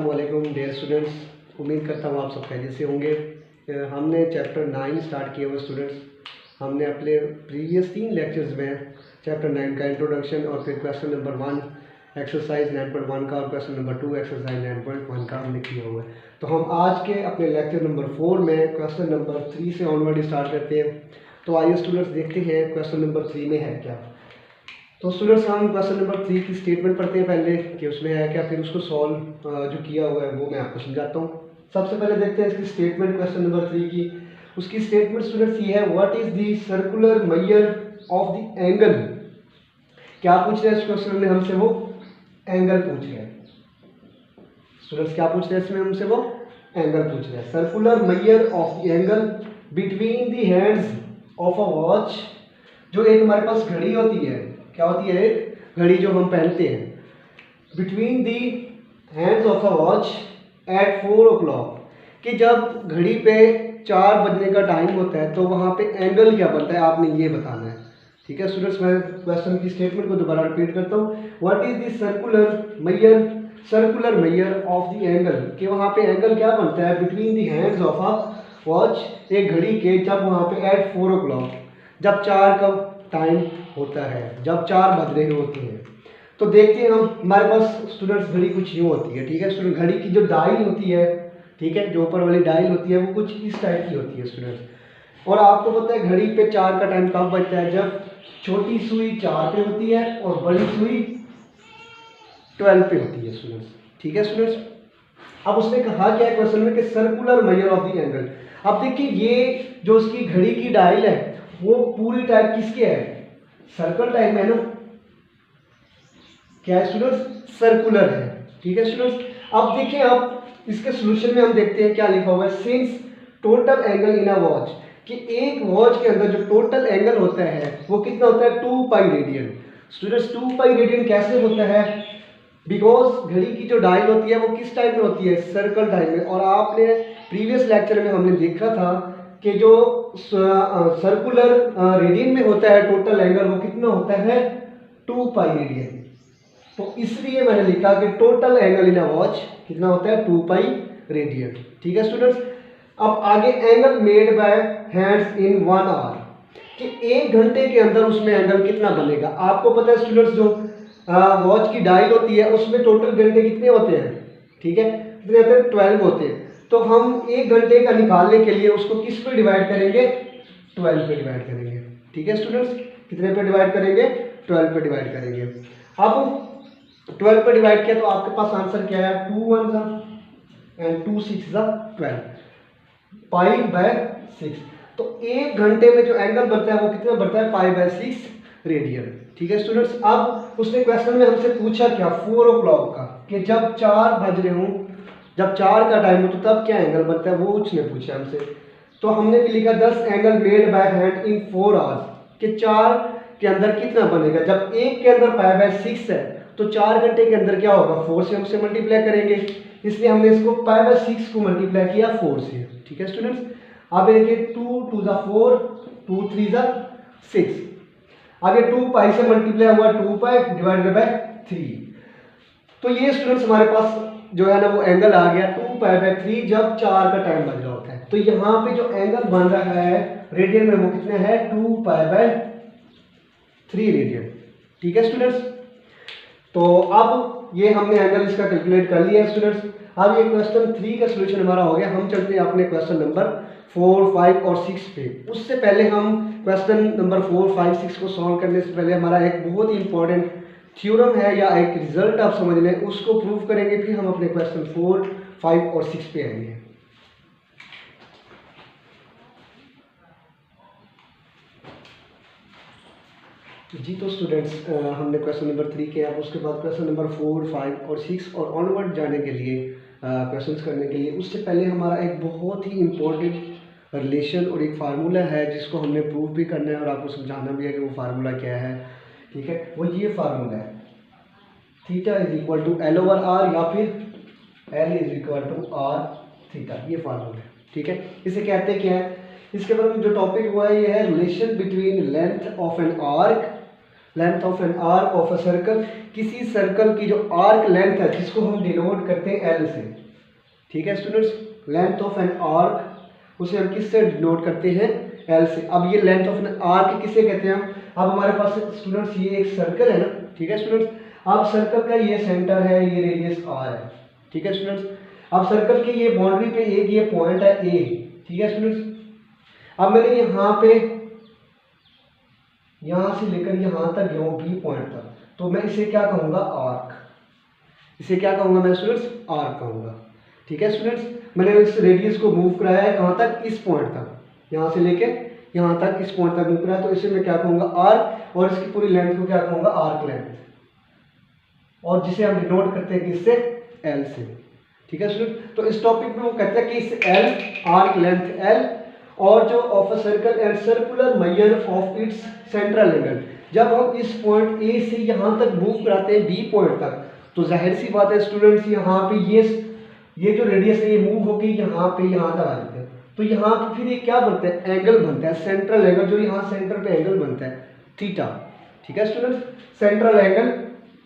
अस्सलाम वालेकुम dear students, उम्मीद करता हूँ आप सब खैरियत से होंगे। हमने चैप्टर 9 स्टार्ट किया हुआ स्टूडेंट्स। हमने अपने प्रीवियस 3 लेक्चर्स में चैप्टर 9 का इंट्रोडक्शन और फिर क्वेश्चन नंबर 1 एक्सरसाइज 9.1 का और क्वेश्चन नंबर 2 एक्सरसाइज 9.1 का हमने किया हुआ है। तो हम आज के अपने लेक्चर नंबर 4 में क्वेश्चन नंबर 3 से ऑनवर्ड स्टार्ट करते हैं। तो आइए स्टूडेंट्स देखते हैं क्वेश्चन नंबर 3 में है क्या। तो स्टूडेंट्स हम क्वेश्चन नंबर 3 की स्टेटमेंट पढ़ते हैं पहले कि उसमें है क्या, फिर उसको सॉल्व जो किया हुआ है वो मैं आपको समझाता हूँ। सबसे पहले देखते हैं इसकी स्टेटमेंट क्वेश्चन नंबर 3 की। उसकी स्टेटमेंट स्टूडेंट्स ये है, what is the circular measure of the angle. क्या पूछ रहे हैं इस क्वेश्चन में हमसे, वो एंगल पूछ रहे हैं। स्टूडेंट्स क्या पूछ रहे हैं इसमें हमसे, वो एंगल पूछ रहे हैं। Circular measure of the angle between the hands of a watch. जो एक हमारे पास घड़ी होती है, क्या होती है, एक घड़ी जो हम पहनते हैं, between the hands of a watch at 4 o'clock, कि जब घड़ी पे 4 बजने का टाइम होता है तो वहाँ पे एंगल क्या बनता है, आपने ये बताना है। ठीक है स्टूडेंट्स, मैं क्वेश्चन की स्टेटमेंट को दोबारा रिपीट करता हूँ। What is the circular measure of the angle, कि वहाँ पे एंगल क्या बनता है between the hands of a watch, एक घड़ी के, जब वहाँ पे एट 4 o'clock, जब 4 का टाइम होता है, जब 4 बज रहे होते हैं। तो देखते हैं हम, हमारे पास स्टूडेंट्स घड़ी कुछ यूँ होती है। ठीक है स्टूडेंट, घड़ी की जो डायल होती है, ठीक है, जो ऊपर वाली डायल होती है वो कुछ इस टाइप की होती है स्टूडेंट्स। और आपको पता है घड़ी पे 4 का टाइम कब बजता है, जब छोटी सुई 4 पे होती है और बड़ी सुई 12 पे होती है स्टूडेंट्स। ठीक है स्टूडेंट्स, अब उसने कहा क्या है क्वेश्चन में कि circular measure of the angle. अब देखिए ये जो उसकी घड़ी की डायल है वो पूरी टाइप किसके है, सर्कल टाइप है ना। क्या है स्टूडेंट्स, सर्कुलर है। ठीक है स्टूडेंट्स, अब देखिए अब इसके सॉल्यूशन में हम देखते हैं क्या लिखा हुआ है। Since total angle in a watch, कि एक वॉच के अंदर जो टोटल एंगल होता है वो कितना होता है, 2 pi radian. Students 2 pi radian कैसे होता है, बिकॉज घड़ी की जो डायल होती है वो किस टाइप में होती है, सर्कल टाइप में। और आपने प्रीवियस लेक्चर में हमने देखा था कि जो सर्कुलर रेडियन में होता है टोटल एंगल वो कितना होता है, 2 पाई रेडियन। तो इसलिए मैंने लिखा कि total angle in a watch कितना होता है, 2 पाई रेडियन। ठीक है स्टूडेंट्स, अब आगे angle made by hands in 1 hour, कि 1 घंटे के अंदर उसमें एंगल कितना बनेगा। आपको पता है स्टूडेंट्स जो वॉच की डायल होती है उसमें टोटल घंटे कितने होते हैं, ठीक है, कितने होते हैं, 12 होते हैं। तो हम 1 घंटे का निकालने के लिए उसको किस पे डिवाइड करेंगे, 12 पे डिवाइड करेंगे। ठीक है स्टूडेंट्स, कितने पे डिवाइड करेंगे, 12 पे डिवाइड करेंगे। अब 12 पे डिवाइड किया तो आपके पास आंसर क्या है, 2 1 एंड 2 6 12 पाई बाय 6। तो 1 घंटे में जो एंगल बनता है वो कितना बनता है, पाई बाय 6 रेडियन। ठीक है स्टूडेंट्स, अब उसने क्वेश्चन में हमसे पूछा क्या, 4 o'clock का, कि जब 4 बज रहे हों, जब 4 का टाइम हो तो तब क्या एंगल बनता है, वो उसने पूछा हमसे। तो हमने भी लिखा 10 angle made by hand in 4 hours, कि 4 के अंदर कितना बनेगा। जब 1 के अंदर पाई बाय 6 है तो 4 घंटे के अंदर क्या होगा, 4 से हम उसे मल्टीप्लाई करेंगे, इसलिए हमने इसको पाई बाय 6 को मल्टीप्लाई किया 4 से। ठीक है स्टूडेंट्स, अब देखिए 2 2 4 2 3 6। अब ये 2 पाई से मल्टीप्लाई हुआ 2 पाई डिवाइडेड बाय 3। तो ये स्टूडेंट्स हमारे पास जो है ना वो एंगल आ गया 2 पाई बाय 3 जब 4 का टाइम बन रहा होता है। तो यहाँ पे जो एंगल बन रहा है रेडियन में वो कितने है, 2 पाई बाय 3 रेडियन। ठीक है स्टूडेंट्स, तो अब ये हमने एंगल इसका कैलकुलेट कर लिया है स्टूडेंट्स। अब ये क्वेश्चन 3 का सॉल्यूशन हमारा हो गया। हम चलते हैं अपने क्वेश्चन नंबर 4 5 और 6 पे। उससे पहले हम क्वेश्चन नंबर 4 5 6 को सॉल्व करने से पहले हमारा एक बहुत ही इंपॉर्टेंट थ्योरम है या एक रिजल्ट आप समझ लें, उसको प्रूव करेंगे, फिर हम अपने क्वेश्चन 4 5 और 6 पे आएंगे। जी तो स्टूडेंट्स हमने क्वेश्चन नंबर 3 किया, अब उसके बाद क्वेश्चन नंबर 4 5 और 6 और ऑनवर्ड जाने के लिए क्वेश्चंस करने के लिए उससे पहले हमारा एक बहुत ही इम्पोर्टेंट रिलेशन और एक फार्मूला है जिसको हमने प्रूव भी करना है और आपको समझाना भी है कि वो फार्मूला क्या है। ठीक है, वो ये फार्मूला है, theta is equal to L over R या फिर L is equal to R theta, ये फार्मूला है। ठीक है, इसे कहते क्या है, इसके बारे में जो टॉपिक हुआ है ये है relation between length of an arc length of an arc of a circle, किसी सर्कल की जो आर्क लेंथ है जिसको हम डिनोट करते हैं एल से, ठीक है students, length of an arc उसे हम किससे डिनोट करते हैं, एल से। अब ये लेंथ ऑफ एन आर्क किसे कहते हैं हम, अब हमारे पास स्टूडेंट्स ये एक सर्कल है ना, ठीक है स्टूडेंट्स, अब सर्कल का ये सेंटर है, ये रेडियस आर है, ठीक है स्टूडेंट्स। अब सर्कल के ये बाउंड्री पे एक ये पॉइंट है ए, ठीक है स्टूडेंट्स। अब मैंने यहाँ पे यहाँ से लेकर यहाँ तक गया बी पॉइंट तक, तो मैं इसे क्या कहूँगा, आर्क, इसे क्या कहूँगा मैं स्टूडेंट्स, आर्क कहूँगा, ठीक है स्टूडेंट्स। मैंने इस रेडियस को मूव कराया है कहाँ तक, इस पॉइंट तक, यहाँ से लेके यहाँ तक इस पॉइंट तक मूव कराया, तो इसे मैं क्या कहूँगा, आर्क, और इसकी पूरी लेंथ को क्या कहूँगा, आर्क लेंथ, और जिसे हम डिनोट करते हैं किससे, एल से, ठीक है स्टूडेंट। तो इस टॉपिक में वो कहते हैं कि इस एल, आर्क लेंथ एल, और जो of a circle and circular measure of its central angle, जब हम इस पॉइंट ए से यहाँ तक मूव कराते हैं बी पॉइंट तक, तो जाहिर सी बात है स्टूडेंट्स, यहाँ पे ये जो रेडियस है ये मूव होकर यहाँ पे यहाँ तक आ जाते हैं, तो यहाँ पे फिर ये क्या बनता है, एंगल बनता है, सेंट्रल एंगल, जो यहाँ सेंटर पे एंगल बनता है थीटा, ठीक है स्टूडेंट्स, सेंट्रल एंगल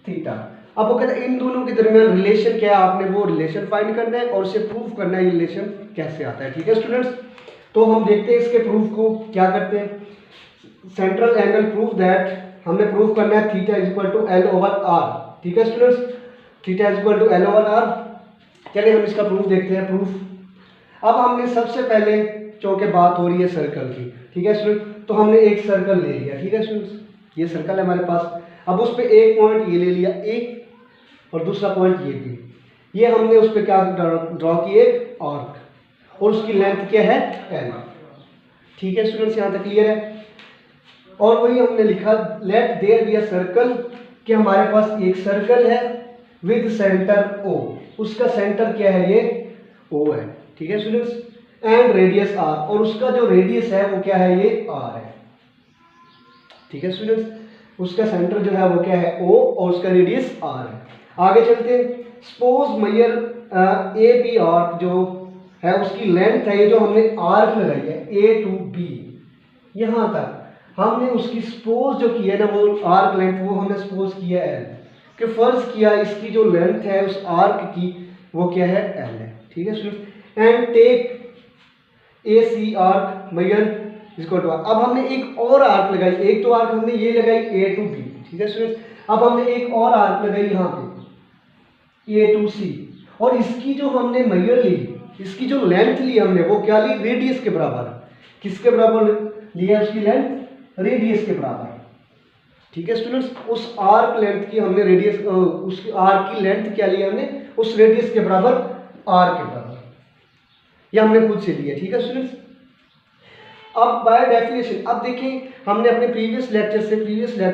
थीटा। अब वो कहते हैं इन दोनों के दरमियान रिलेशन क्या है, आपने वो रिलेशन फाइंड करना है और उसे प्रूव करना है, ये रिलेशन कैसे आता है, ठीक है स्टूडेंट्स। तो हम देखते हैं इसके प्रूफ को क्या करते हैं। सेंट्रल एंगल प्रूफ दैट, हमने प्रूफ करना है theta is equal to L over R, ठीक है students, theta is equal to L over R. चलिए हम इसका प्रूफ देखते हैं, प्रूफ। अब हमने सबसे पहले, चूंकि बात हो रही है सर्कल की, ठीक है स्टूडेंट, तो हमने एक सर्कल ले लिया, ठीक है स्टूडेंट्स, ये सर्कल है हमारे पास। अब उस पर एक पॉइंट ये ले लिया ए, और दूसरा पॉइंट ये भी, ये हमने उस पर क्या ड्रॉ किए, आर्क, और उसकी लेंथ क्या है, एल, ठीक है स्टूडेंट्स, यहाँ तक क्लियर है। और वही हमने लिखा, let there be a circle, कि हमारे पास एक सर्कल है विद सेंटर ओ, उसका सेंटर क्या है, ये ओ है, ठीक है स्टूडेंट्स, एंड रेडियस आर, और उसका जो रेडियस है वो क्या है, ये आर है, ठीक है स्टूडेंट्स, उसका सेंटर जो है वो क्या है, ओ, और उसका रेडियस आर है। आगे चलते हैं, suppose measure A B arc जो है उसकी लेंथ है, ये जो हमने आर्क लगाई है ए टू बी, यहाँ तक हमने उसकी सपोज जो की है ना, वो आर्क लेंथ वो हमने सपोज किया एल, कि फर्ज किया इसकी जो लेंथ है उस आर्क की वो क्या है, एल है, ठीक है student. And take A C arc measure इसको टू, अब हमने एक और आर्क लगाई, एक तो आर्क हमने ये लगाई ए टू बी, ठीक है स्टूडेंट, अब हमने एक और आर्क लगाई यहाँ पे ए टू सी, और इसकी जो हमने मेजर ली, इसकी जो लेंथ ली हमने वो क्या ली, रेडियस के बराबर, किसके बराबर लिया, उसकी लेंथ रेडियस के बराबर, ठीक है स्टूडेंट्स। उस आर्क लेंथ की हमने रेडियस, उस आर्क की लेंथ क्या ली हमने, उस रेडियस के बराबर, आर के बराबर, ये हमने खुद से लिया, ठीक है स्टूडेंट्स। अब बाय डेफिनेशन, अब देखिए हमने अपने प्रीवियस लेक्चर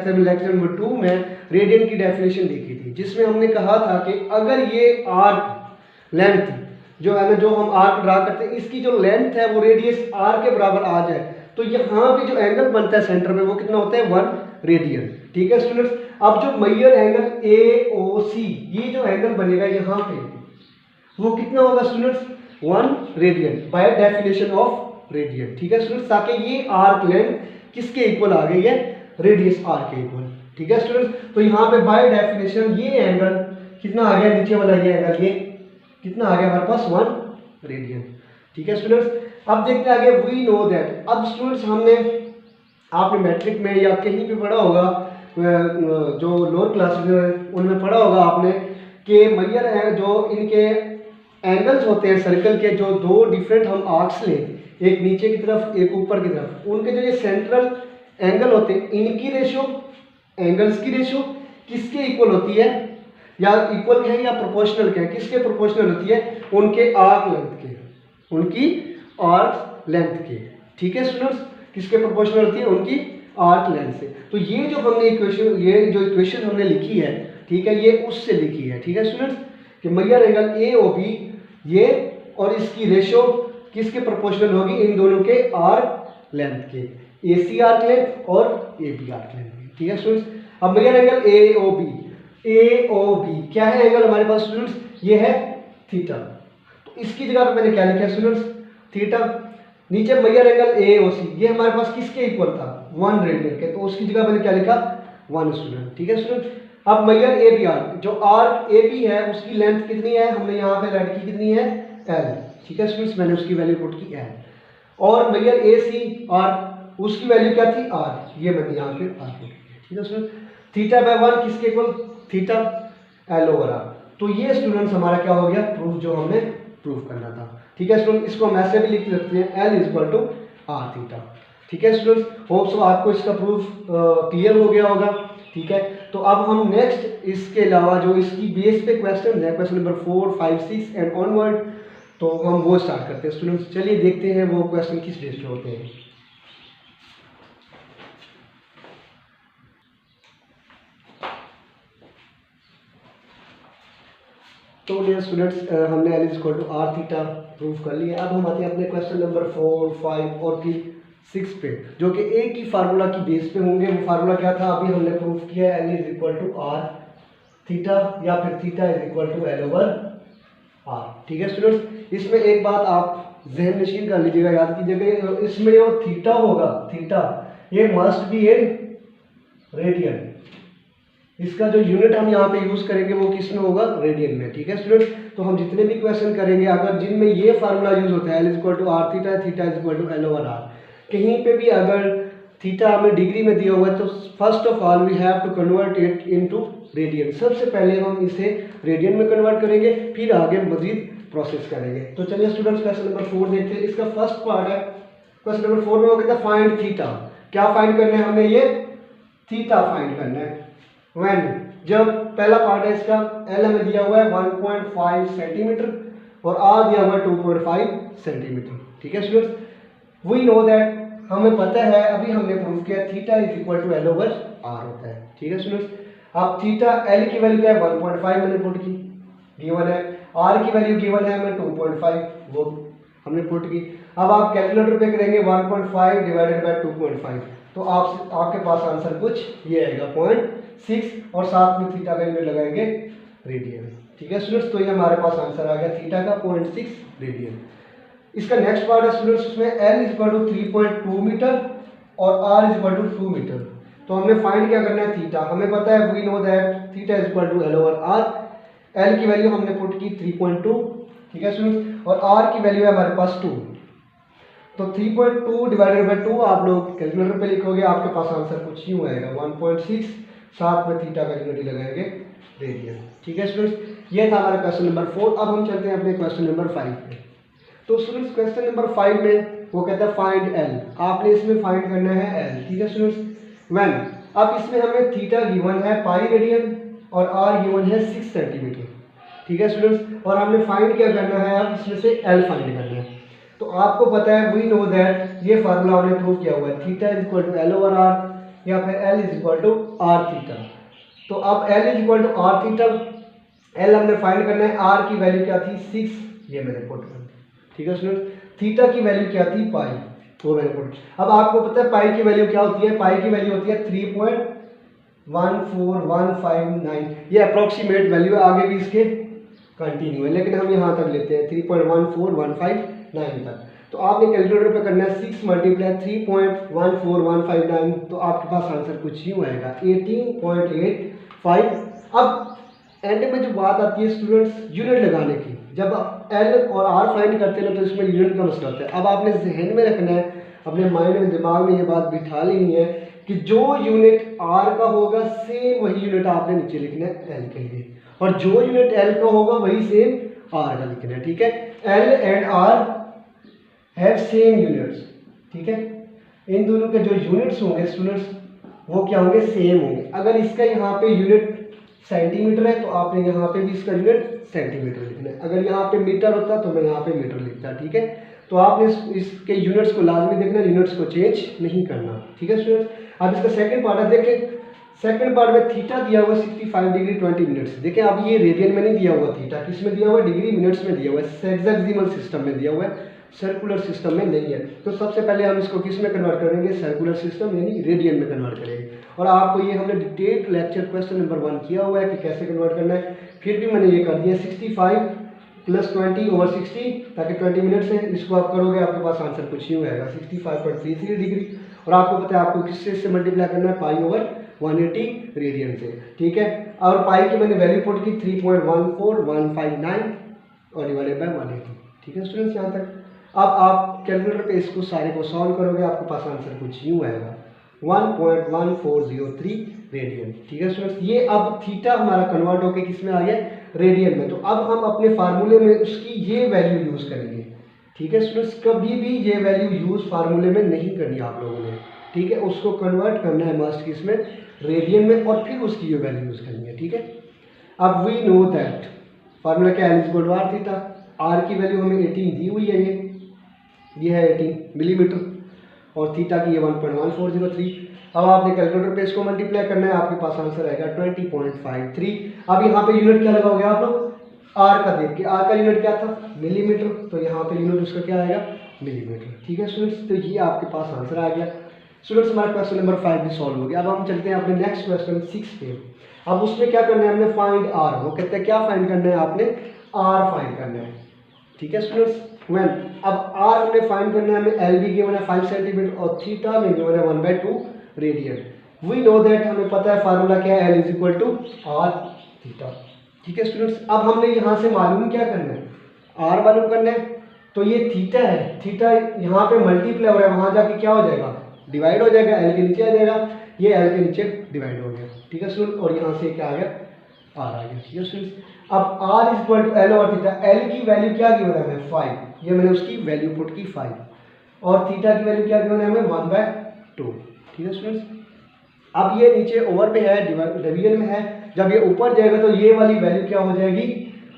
में, लेक्चर नंबर 2 में रेडियन की डेफिनेशन देखी थी, जिसमें हमने कहा था कि अगर ये आर्क लेंथ जो है ना, जो हम आर्क ड्रा करते हैं, इसकी जो लेंथ है वो रेडियस आर के बराबर आ जाए, तो यहाँ पे जो एंगल बनता है सेंटर में वो कितना होता है, 1 रेडियन, ठीक है स्टूडेंट्स। अब जो मेजर एंगल ए ओ सी, ये जो एंगल बनेगा यहाँ पे वो कितना होगा students, 1 radian by definition of radian, ठीक है स्टूडेंट्स, ताकि ये आर्क लेंथ किसके इक्वल आ गई है, रेडियस आर के इक्वल, ठीक है स्टूडेंट्स। तो यहाँ पे बाय डेफिनेशन ये एंगल कितना आ गया, नीचे वाला ये एंगल, ये कितना आ गया हमारे पास, 1 रेडियन, ठीक है स्टूडेंट्स। अब देखते हैं आगे, वी नो दैट, अब स्टूडेंट्स हमने, आपने मैट्रिक में या कहीं भी पढ़ा होगा, जो लोअर क्लासेस में उनमें पढ़ा होगा आपने, कि मेजर है जो इनके एंगल्स होते हैं सर्कल के, जो दो डिफरेंट हम आर्क्स लें, एक नीचे की तरफ एक ऊपर की तरफ, उनके जो ये सेंट्रल एंगल होते हैं, इनकी रेशियो, एंगल्स की रेशियो किसके इक्वल होती है, या इक्वल है या प्रोपोर्शनल के, किसके प्रोपोर्शनल होती है, उनके आर्क लेंथ के, उनकी आर्क लेंथ के, ठीक है स्टूडेंट्स, किसके प्रोपोर्शनल होती है, उनकी आर्क लेंथ से। तो ये जो हमने इक्वेशन, ये जो इक्वेशन हमने लिखी है, ठीक है, ये उससे लिखी है, ठीक है स्टूडेंट्स, कि measure angle A O B ये, और इसकी रेशियो किसके प्रोपोर्शनल होगी, इन दोनों के आर्क लेंथ के, ए सी आर्क लेंथ और ए बी आर्क लेंथ, ठीक है स्टूडेंट्स। अब measure angle A O B, A O B क्या है एंगल हमारे पास स्टूडेंट्स, ये है थीटा, तो इसकी जगह पे मैंने क्या लिखा है स्टूडेंट्स, थीटा। नीचे मेजर एंगल ए ओ सी, ये हमारे पास किसके इक्वल था, 1 रेडियन के, तो उसकी जगह मैंने क्या लिखा, 1 स्टूडेंट। ठीक है स्टूडेंट, अब मेजर ए बी आर, जो आर्क ए बी है उसकी लेंथ कितनी है, हमने यहाँ पे लेट की कितनी है एल। ठीक है स्टूडेंट्स, मैंने उसकी वैल्यू पुट की एल। और मेजर ए सी आर, उसकी वैल्यू क्या थी आर, ये मैंने यहाँ पे आर पुट की। ठीक है स्टूडेंट, थीटा बाय 1 किसके equal, theta L over R. तो ये स्टूडेंट्स हमारा क्या हो गया, प्रूफ जो हमने प्रूफ करना था। ठीक है स्टूडेंट, इसको हम ऐसे भी लिख सकते हैं L is equal to R theta. ठीक है स्टूडेंट्स, होप सो आपको इसका प्रूफ क्लियर हो गया होगा। ठीक है, तो अब हम नेक्स्ट इसके अलावा जो इसकी बेस पे क्वेश्चन है, क्वेश्चन नंबर 4, 5, 6 एंड ऑनवर्ड, तो हम वो स्टार्ट करते हैं स्टूडेंट्स। चलिए देखते हैं वो क्वेश्चन किस बेस पे होते हैं। तो डियर स्टूडेंट्स, हमने L is equal to R theta proof कर लिया। अब हम आते हैं अपने क्वेश्चन नंबर 4, 5 और 6 पे, जो कि एक ही फार्मूला की बेस पे होंगे। वो फार्मूला क्या था, अभी हमने प्रूफ किया है, L is equal to R theta या फिर theta is equal to L over R. ठीक है स्टूडेंट्स, इसमें एक बात आप जहन नशीन कर लीजिएगा, याद कीजिएगा, इसमें जो थीटा होगा, थीटा ये मस्ट बी इन रेडियन। इसका जो यूनिट हम यहाँ पे यूज करेंगे वो किस में होगा, रेडियन में। ठीक है स्टूडेंट, तो हम जितने भी क्वेश्चन करेंगे अगर जिनमें ये फार्मूला यूज होता है, L is equal to R theta, theta is equal to L over R, कहीं पे भी अगर थीटा हमें डिग्री में दिया हुआ है तो first of all we have to convert it into radian. सबसे पहले हम इसे रेडियन में कन्वर्ट करेंगे, फिर आगे मजीद प्रोसेस करेंगे। तो चलिए स्टूडेंट्स, क्वेश्चन नंबर 4 देखते हैं। इसका फर्स्ट पार्ट है, क्वेश्चन नंबर 4 में वो कहता है फाइंड थीटा। क्या फाइंड करना है हमें, ये थीटा फाइंड करना है। व्हेन, जब पहला पार्ट है इसका, एल हमें दिया हुआ है 1.5 सेंटीमीटर और आर दिया हुआ है 2.5 सेंटीमीटर। ठीक है स्टूडेंट्स, वी नो दैट, हमें पता है, अभी हमने प्रूव किया theta is equal to L over R होता है। ठीक है स्टूडेंट्स, अब थीटा एल की वैल्यू क्या है 1.5 मैंने पुट की, गिवन है, आर की वैल्यू गिवन है हमें 2.5, वो हमने पुट की। अब आप कैलकुलेटर पे करेंगे 1.5 डिवाइडेड बाय 2.5, तो आपके पास आंसर कुछ ये आएगा 0.6 और साथ में थीटा का यूनिट लगाएंगे रेडियन। ठीक है स्टूडेंट्स, तो ये हमारे पास आंसर आ गया थीटा का 0.6 रेडियन। इसका नेक्स्ट पार्ट है स्टूडेंट्स, उसमें L is equal to 3.2 metre और R is equal to 2 metre. तो हमने फाइंड क्या करना है, थीटा। हमें पता है, we know that theta is equal to L over R. L की वैल्यू हमने पुट की 3.2। ठीक है स्टूडेंट्स, और आर की वैल्यू है हमारे पास 2। तो 3.2 डिवाइडेड बाय 2 आप लोग कैलकुलेटर पे लिखोगे, आपके पास आंसर कुछ यूं आएगा 1.6, साथ में थीटा का यूनिट लगाएंगे रेडियन। ठीक है स्टूडेंट्स, ये था हमारा क्वेश्चन नंबर 4। अब हम चलते हैं अपने क्वेश्चन नंबर 5 पे। तो स्टूडेंट्स, क्वेश्चन नंबर 5 में वो कहता है फाइंड एल। आपने इसमें फाइंड करना है एल। ठीक है स्टूडेंट्स, व्हेन, अब इसमें हमें थीटा गिवन है पाई रेडियन और आर गिवन है 6 सेंटीमीटर। ठीक है स्टूडेंट्स, और हमने फाइंड क्या करना है, अब इसमें से एल फाइंड करना है। तो आपको पता है, वी नो दैट, ये फार्मूला हमने प्रूव किया हुआ है, theta is equal to L over R या फिर L is equal to R theta. तो अब L is equal to R theta, L हमने फाइंड करना है, आर की वैल्यू क्या थी 6, ये मैंने पुट कर दी। ठीक है स्टूडेंट, थीटा की वैल्यू क्या थी पाई, वो मैंने पुट। अब आपको पता है पाई की वैल्यू क्या होती है, पाई की वैल्यू होती है 3.14159। ये अप्रोक्सीमेट वैल्यू है, आगे भी इसके कंटिन्यू है, लेकिन हम यहाँ तक लेते हैं 3.14159 तक। तो आपने कैलकुलेटर पे करना है 6 मल्टीप्लाई 3.14159, तो आपके पास आंसर कुछ यूँ आएगा 18.85। अब एंड में जो बात आती है स्टूडेंट्स यूनिट लगाने की, जब आप एल और आर फाइंड करते हैं तो इसमें यूनिट का मसला होता है। अब आपने जहन में रखना है, अपने माइंड में, दिमाग में ये बात बिठा लेनी है कि जो यूनिट आर का होगा सेम वही यूनिट आपने नीचे लिखना है एल के लिए, और जो यूनिट एल का होगा वही सेम आर का लिखना है। ठीक है, L and R have same units. ठीक है, इन दोनों के जो यूनिट्स होंगे स्टूडेंट्स वो क्या होंगे, सेम होंगे। अगर इसका यहाँ पे यूनिट सेंटीमीटर है तो आपने यहाँ पे भी इसका यूनिट सेंटीमीटर लिखना है। अगर यहाँ पे मीटर होता तो मैं यहाँ पे मीटर लिखता। ठीक है, तो आपने इसके यूनिट्स को लाजमी देखना, यूनिट्स को चेंज नहीं करना। ठीक है स्टूडेंट्स, अब इसका सेकंड पार्ट है, देखें सेकंड पार्ट में थीटा दिया हुआ 65 डिग्री 20 मिनट्स। देखें अब ये रेडियन में नहीं दिया हुआ, थीटा किस में दिया हुआ है, डिग्री मिनट्स में दिया हुआ है, हेक्साडेसिमल सिस्टम में दिया हुआ है, सर्कुलर सिस्टम में नहीं है। तो सबसे पहले हम इसको किस में कन्वर्ट करेंगे, सर्कुलर सिस्टम यानी रेडियन में कन्वर्ट करेंगे। और आपको ये हमने डिटेल्ड लेक्चर क्वेश्चन नंबर 1 किया हुआ है कि कैसे कन्वर्ट करना है, फिर भी मैंने ये कर दिया 65 + 20 / 60, ताकि 20 मिनट्स है, इसको आप करोगे आपके पास आंसर कुछ यूँ आएगा 65.33 डिग्री। और आपको पता है आपको किससे मल्टीप्लाई करना है, पाई ओवर 180 रेडियन से, ठीक है। और पाई की मैंने वैल्यू पुट की 3.14159 और डिवाइडेड बाय 180, ठीक है स्टूडेंट्स यहाँ तक। अब आप कैलकुलेटर पे इसको सारे को सॉल्व करोगे, आपके पास आंसर कुछ यूँ आएगा 1.1403 रेडियन, ठीक है स्टूडेंट्स। ये अब थीटा हमारा कन्वर्ट होकर किस में आ गया, रेडियन में। तो अब हम अपने फार्मूले में उसकी ये वैल्यू यूज़ करेंगे, ठीक है स्टूडेंट्स। कभी भी ये वैल्यू यूज़ फार्मूले में नहीं करनी आप लोगों ने, ठीक है। उसको कन्वर्ट करना है मस्ट किस में, रेडियन में, और फिर उसकी ये वैल्यू यूज़ करनी है, ठीक है। अब वी नो दैट फार्मूला क्या है, equal to R theta. R की वैल्यू हमें 18 दी हुई है, ये है 18 मिलीमीटर, और थीटा की ये 1.1403। अब आपने कैलकुलेटर पे इसको मल्टीप्लाई करना है, आपके पास आंसर आएगा 20.53। अब यहाँ पे यूनिट क्या लगाओगे आप लोग, आर का देख के, आर का यूनिट क्या था, मिलीमीटर, तो यहाँ पे यूनिट उसका क्या आएगा, मिलीमीटर, ठीक है स्टूडेंट्स। तो ये आपके पास आंसर आ गया स्टूडेंट्स। हमारा क्वेश्चन नंबर 5 भी सॉल्व हो गया। अब हम चलते हैं अपने नेक्स्ट क्वेश्चन 6 पे। अब उसमें क्या करना है हमने, फाइंड आर। वो कहते हैं क्या फाइंड करना है आपने, आर फाइंड करना है, ठीक है स्टूडेंट्स। व्हेन अब आर हमने फाइंड करना है, हमें एल भी गिवन है 5 सेंटीमीटर और थीटा में गिवन है 1/2 रेडियन। वी नो दैट, हमें पता है फार्मूला क्या है, L is equal to R theta, ठीक है स्टूडेंट्स। अब हमने यहाँ से मालूम क्या करना है, आर मालूम करना है। तो ये थीटा है, थीटा यहाँ पे मल्टीप्लाई हो रहा है, वहाँ जाके क्या हो जाएगा, डिवाइड हो जाएगा, एल के नीचे आ जाएगा, ये एल के नीचे डिवाइड हो गया, ठीक है स्टूडेंट। और यहाँ से क्या आ गया, आर आ गया, ठीक है स्टूडेंट्स। अब R is equal to L और थीटा, एल की वैल्यू क्या गिवन है हमें 5, ये मैंने उसकी वैल्यू पुट की 5, और थीटा की वैल्यू क्या गिवन है हमें 1/2, ठीक है स्टूडेंट्स। अब ये नीचे ओवर पे है, डिवीजन में है, जब ये ऊपर जाएगा तो ये वाली वैल्यू क्या हो जाएगी,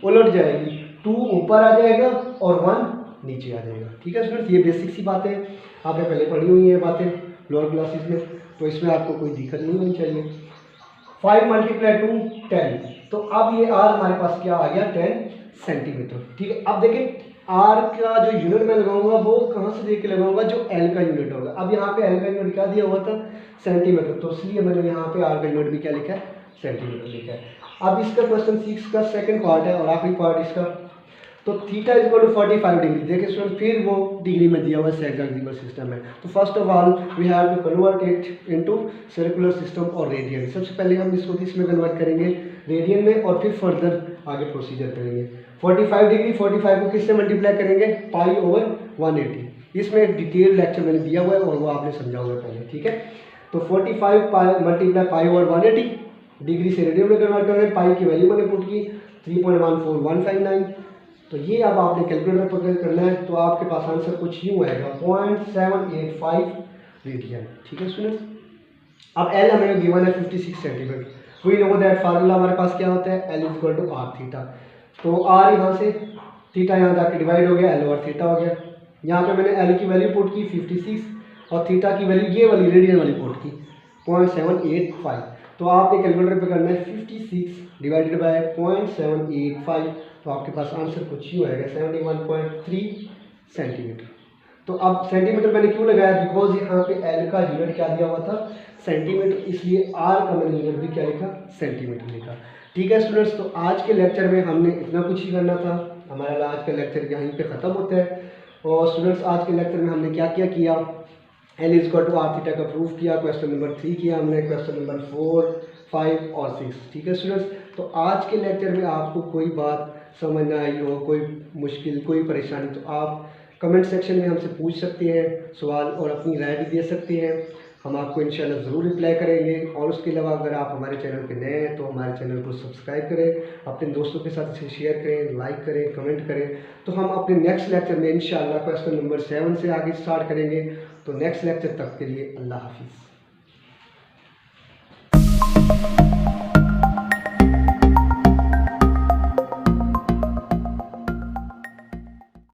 उलट जाएगी, 2 ऊपर आ जाएगा और 1 नीचे आ जाएगा, ठीक है स्टूडेंट्स। ये बेसिक सी बातें आपने पहले पढ़ी हुई है बातें लोअर क्लासेस में, तो इसमें आपको कोई दिक्कत नहीं होनी चाहिए। 5 मल्टीप्लाई 2 10, तो अब ये आर हमारे पास क्या आ गया 10 सेंटीमीटर, ठीक है। अब देखें आर का जो यूनिट मैं लगाऊंगा वो कहाँ से देख के लगाऊंगा, जो एल का यूनिट होगा। अब यहाँ पे एल का यूनिट क्या दिया हुआ था, सेंटीमीटर, तो इसलिए मैंने यहाँ पे आर का यूनिट भी क्या लिखा है, सेंटीमीटर लिखा है। अब इसका क्वेश्चन 6 का सेकंड पार्ट है और आखिरी पार्ट इसका, तो theta is equal to 45 degree. देखिए स्टूडेंट, फिर वो डिग्री में दिया हुआ हेक्साडेसिमल सिस्टम है, तो first of all we have to convert it into circular system और रेडियन। सबसे पहले हम इसको किस में कन्वर्ट करेंगे, रेडियन में, और फिर फर्दर आगे प्रोसीजर करेंगे। 45 डिग्री, 45 को किससे मल्टीप्लाई करेंगे, पाई ओवर 180। इसमें एक डिटेल लेक्चर मैंने दिया हुआ है और वो आपने समझा हुआ है पहले, ठीक है। तो 45 मल्टीप्लाई पाई ओवर 180, डिग्री से रेडियन में कन्वर्ट करेंगे, पाई की वैल्यू मैंने पुट की 3.14159। तो ये अब आपने कैलकुलेटर पर करना है, तो आपके पास आंसर कुछ यूँ आएगा 0.785 रेडियन, ठीक है स्टूडेंट्स। अब एल हमें गिवन है 56 centimetre. We know that formula हमारे पास क्या होता है, L is equal to R theta. तो आर यहाँ से, थीटा यहाँ जाके डिवाइड हो गया, एल और थीटा हो गया। यहाँ पे मैंने एल की वैल्यू पुट की 56 और थीटा की वैल्यू ये वाली रेडियन वाली पुट की 0.785। तो आपने कैलकुलेटर पे करना है 56 डिवाइडेड बाय 0.785, तो आपके पास आंसर कुछ ही आएगा 71.3 सेंटीमीटर। तो अब सेंटीमीटर मैंने क्यों लगाया, बिकॉज यहाँ पे एल का यूनिट क्या दिया हुआ था, सेंटीमीटर, इसलिए आर का मैंने यूनिट भी क्या लिखा, सेंटीमीटर लिखा, ठीक है स्टूडेंट्स। तो आज के लेक्चर में हमने इतना कुछ ही करना था, हमारा आज का लेक्चर यहीं पे ख़त्म होता है। और स्टूडेंट्स आज के लेक्चर में हमने क्या क्या किया, L is equal to R theta का प्रूफ किया, क्वेश्चन नंबर 3 किया हमने, क्वेश्चन नंबर 4, 5 और 6, ठीक है स्टूडेंट्स। तो आज के लेक्चर में आपको कोई बात समझ ना आई हो, कोई मुश्किल, कोई परेशानी, तो आप कमेंट सेक्शन में हमसे पूछ सकते हैं सवाल और अपनी राय भी दे सकते हैं, हम आपको इंशाल्लाह ज़रूर रिप्लाई करेंगे। और उसके अलावा अगर आप हमारे चैनल पे नए हैं तो हमारे चैनल को सब्सक्राइब करें, अपने दोस्तों के साथ इसे शेयर करें, लाइक करें, कमेंट करें। तो हम अपने नेक्स्ट लेक्चर में इंशाल्लाह क्वेश्चन नंबर 7 से आगे स्टार्ट करेंगे। तो नेक्स्ट लेक्चर तक के लिए अल्लाह हाफिज़।